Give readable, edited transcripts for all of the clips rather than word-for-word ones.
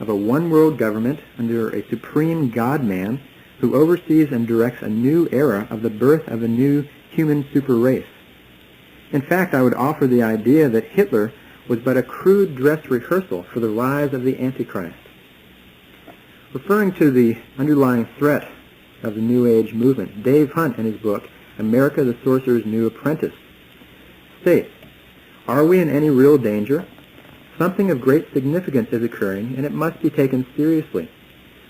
of a one-world government under a supreme God-man who oversees and directs a new era of the birth of a new human super race. In fact, I would offer the idea that Hitler was but a crude dress rehearsal for the rise of the Antichrist. Referring to the underlying threat of the New Age movement, Dave Hunt, in his book, America the Sorcerer's New Apprentice, states, "Are we in any real danger? Something of great significance is occurring, and it must be taken seriously.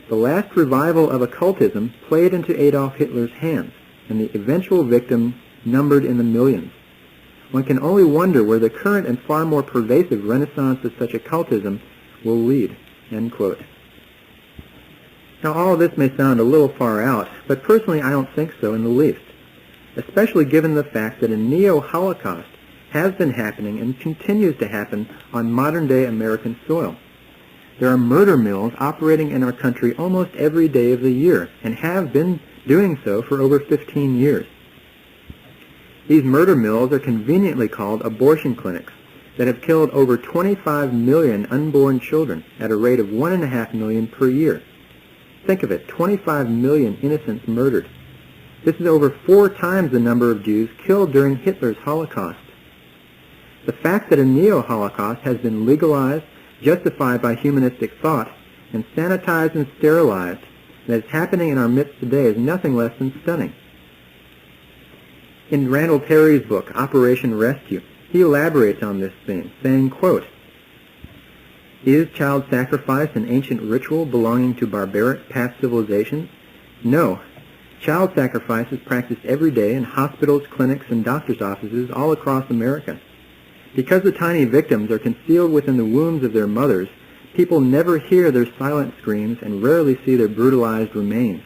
The last revival of occultism played into Adolf Hitler's hands, and the eventual victims numbered in the millions. One can only wonder where the current and far more pervasive renaissance of such occultism will lead." End quote. Now, all of this may sound a little far out, but personally I don't think so in the least, especially given the fact that a neo-Holocaust has been happening and continues to happen on modern-day American soil. There are murder mills operating in our country almost every day of the year, and have been doing so for over 15 years. These murder mills are conveniently called abortion clinics that have killed over 25 million unborn children at a rate of 1.5 million per year. Think of it, 25 million innocents murdered. This is over 4 times the number of Jews killed during Hitler's Holocaust. The fact that a neo-Holocaust has been legalized, justified by humanistic thought, and sanitized and sterilized, that is happening in our midst today is nothing less than stunning. In Randall Baer's book, Operation Rescue, he elaborates on this theme, saying, quote, "Is child sacrifice an ancient ritual belonging to barbaric past civilizations? No. Child sacrifice is practiced every day in hospitals, clinics, and doctors' offices all across America. Because the tiny victims are concealed within the wombs of their mothers, people never hear their silent screams and rarely see their brutalized remains.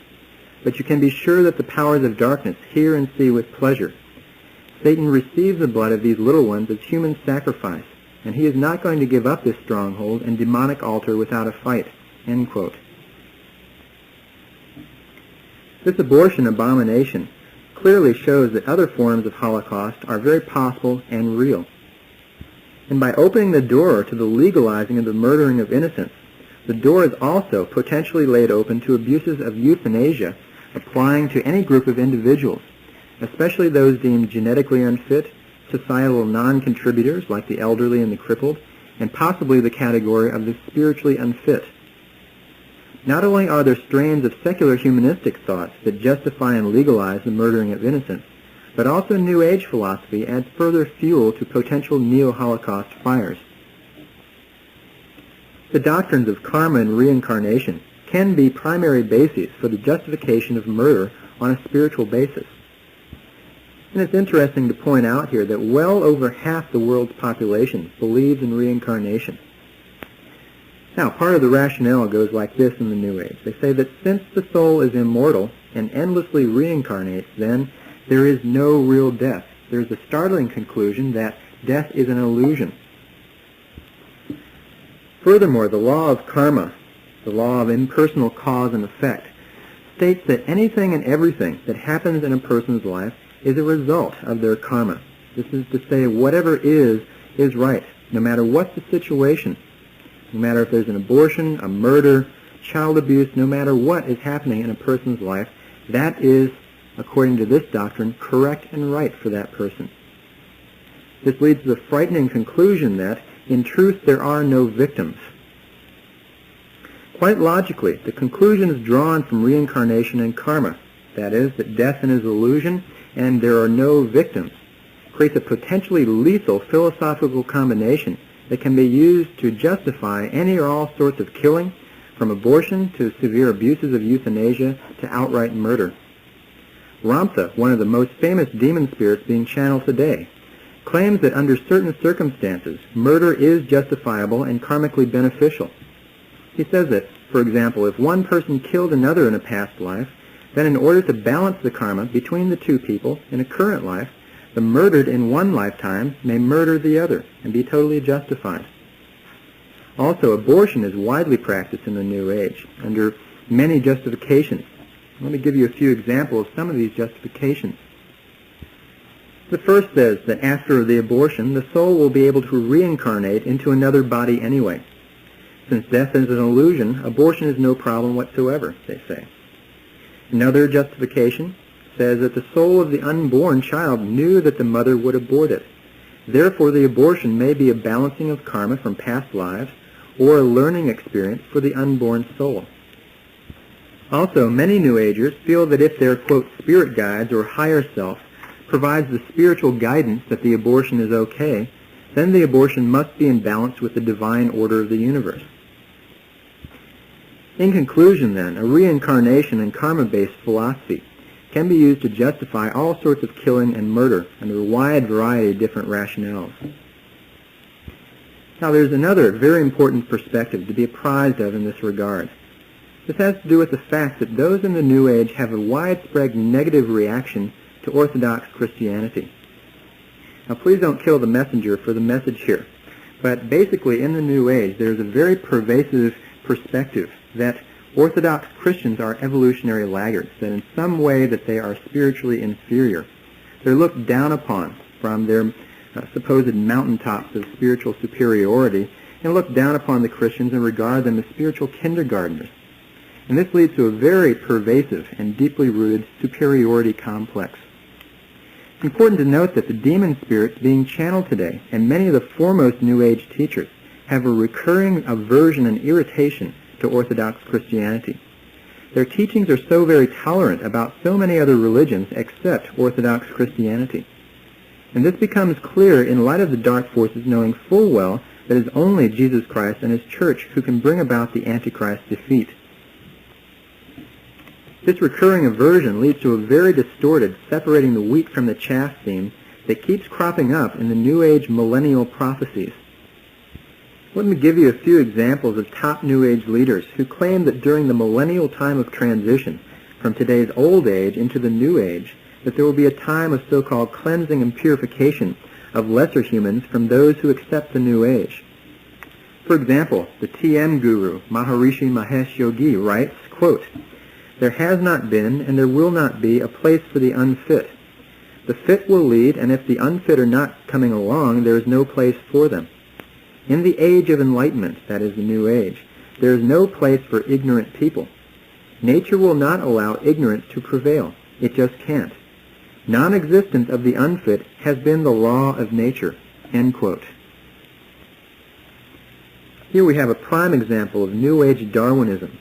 But you can be sure that the powers of darkness hear and see with pleasure. Satan receives the blood of these little ones as human sacrifice, and he is not going to give up this stronghold and demonic altar without a fight." End quote. This abortion abomination clearly shows that other forms of Holocaust are very possible and real. And by opening the door to the legalizing of the murdering of innocents, the door is also potentially laid open to abuses of euthanasia applying to any group of individuals, especially those deemed genetically unfit, societal non-contributors like the elderly and the crippled, and possibly the category of the spiritually unfit. Not only are there strains of secular humanistic thoughts that justify and legalize the murdering of innocents, but also New Age philosophy adds further fuel to potential neo-Holocaust fires. The doctrines of karma and reincarnation can be primary bases for the justification of murder on a spiritual basis. And it's interesting to point out here that well over half the world's population believes in reincarnation. Now, part of the rationale goes like this in the New Age. They say that since the soul is immortal and endlessly reincarnates, then there is no real death. There's a startling conclusion that death is an illusion. Furthermore, the law of karma, the law of impersonal cause and effect, states that anything and everything that happens in a person's life is a result of their karma. This is to say, whatever is right, no matter what the situation. No matter if there's an abortion, a murder, child abuse, no matter what is happening in a person's life, that is, according to this doctrine, correct and right for that person. This leads to the frightening conclusion that, in truth, there are no victims. Quite logically, the conclusion is drawn from reincarnation and karma, that is, that death is an illusion and there are no victims, creates a potentially lethal philosophical combination that can be used to justify any or all sorts of killing, from abortion to severe abuses of euthanasia to outright murder. Ramtha, one of the most famous demon spirits being channeled today, claims that under certain circumstances, murder is justifiable and karmically beneficial. He says that, for example, if one person killed another in a past life, then in order to balance the karma between the two people in a current life, the murdered in one lifetime may murder the other and be totally justified. Also, abortion is widely practiced in the New Age under many justifications. Let me give you a few examples of some of these justifications. The first says that after the abortion, the soul will be able to reincarnate into another body anyway. Since death is an illusion, abortion is no problem whatsoever, they say. Another justification says that the soul of the unborn child knew that the mother would abort it. Therefore, the abortion may be a balancing of karma from past lives or a learning experience for the unborn soul. Also, many New Agers feel that if their, quote, spirit guides or higher self provides the spiritual guidance that the abortion is okay, then the abortion must be in balance with the divine order of the universe. In conclusion, then, a reincarnation and karma-based philosophy can be used to justify all sorts of killing and murder under a wide variety of different rationales. Now, there's another very important perspective to be apprised of in this regard. This has to do with the fact that those in the New Age have a widespread negative reaction to Orthodox Christianity. Now, please don't kill the messenger for the message here, but basically in the New Age there's a very pervasive perspective that Orthodox Christians are evolutionary laggards, that in some way that they are spiritually inferior. They're looked down upon from their supposed mountaintops of spiritual superiority and look down upon the Christians and regard them as spiritual kindergartners. And this leads to a very pervasive and deeply rooted superiority complex. It's important to note that the demon spirits being channeled today, and many of the foremost New Age teachers, have a recurring aversion and irritation to Orthodox Christianity. Their teachings are so very tolerant about so many other religions except Orthodox Christianity. And this becomes clear in light of the dark forces knowing full well that it is only Jesus Christ and His Church who can bring about the Antichrist defeat. This recurring aversion leads to a very distorted separating the wheat from the chaff theme that keeps cropping up in the New Age millennial prophecies. Let me give you a few examples of top New Age leaders who claim that during the millennial time of transition from today's old age into the New Age, that there will be a time of so-called cleansing and purification of lesser humans from those who accept the New Age. For example, the TM guru, Maharishi Mahesh Yogi, writes, quote, "There has not been and there will not be a place for the unfit. The fit will lead, and if the unfit are not coming along, there is no place for them. In the age of enlightenment, that is the New Age, there is no place for ignorant people. Nature will not allow ignorance to prevail. It just can't. Non-existence of the unfit has been the law of nature." End quote. Here we have a prime example of New Age Darwinism,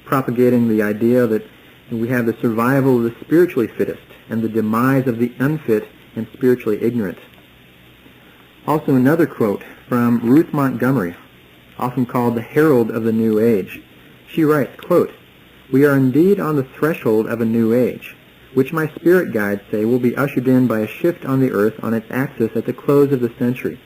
propagating the idea that we have the survival of the spiritually fittest and the demise of the unfit and spiritually ignorant. Also another quote from Ruth Montgomery, often called the herald of the New Age. She writes, quote, "We are indeed on the threshold of a new age, which my spirit guides say will be ushered in by a shift on the earth on its axis at the close of the century.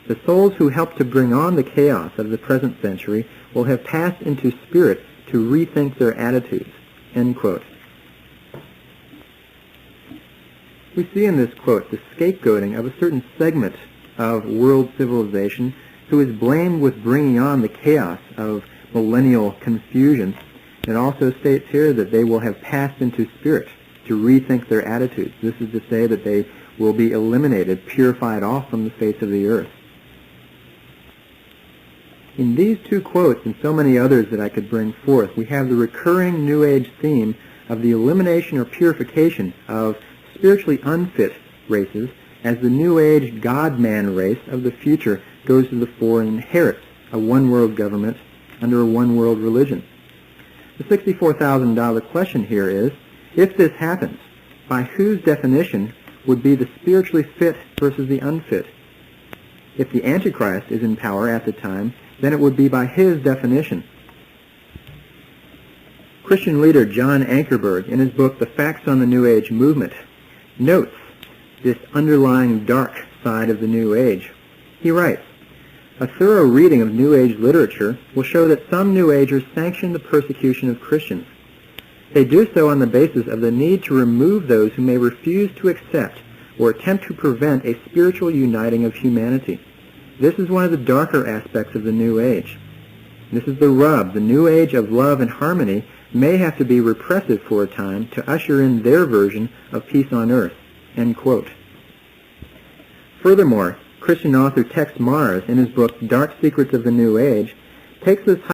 The souls who helped to bring on the chaos of the present century will have passed into spirit to rethink their attitudes." End quote. We see in this quote the scapegoating of a certain segment of world civilization who is blamed with bringing on the chaos of millennial confusion. It also states here that they will have passed into spirit to rethink their attitudes. This is to say that they will be eliminated, purified off from the face of the earth. In these two quotes and so many others that I could bring forth, we have the recurring New Age theme of the elimination or purification of spiritually unfit races as the New Age God-man race of the future goes to the fore and inherits a one-world government under a one-world religion. The $64,000 question here is, if this happens, by whose definition would be the spiritually fit versus the unfit? If the Antichrist is in power at the time, then it would be by his definition. Christian leader John Ankerberg, in his book The Facts on the New Age Movement, notes this underlying dark side of the New Age. He writes, "A thorough reading of New Age literature will show that some New Agers sanction the persecution of Christians. They do so on the basis of the need to remove those who may refuse to accept or attempt to prevent a spiritual uniting of humanity. This is one of the darker aspects of the New Age. This is the rub. The New Age of love and harmony may have to be repressive for a time to usher in their version of peace on earth." End quote. Furthermore, Christian author Tex Mars, in his book Dark Secrets of the New Age, takes this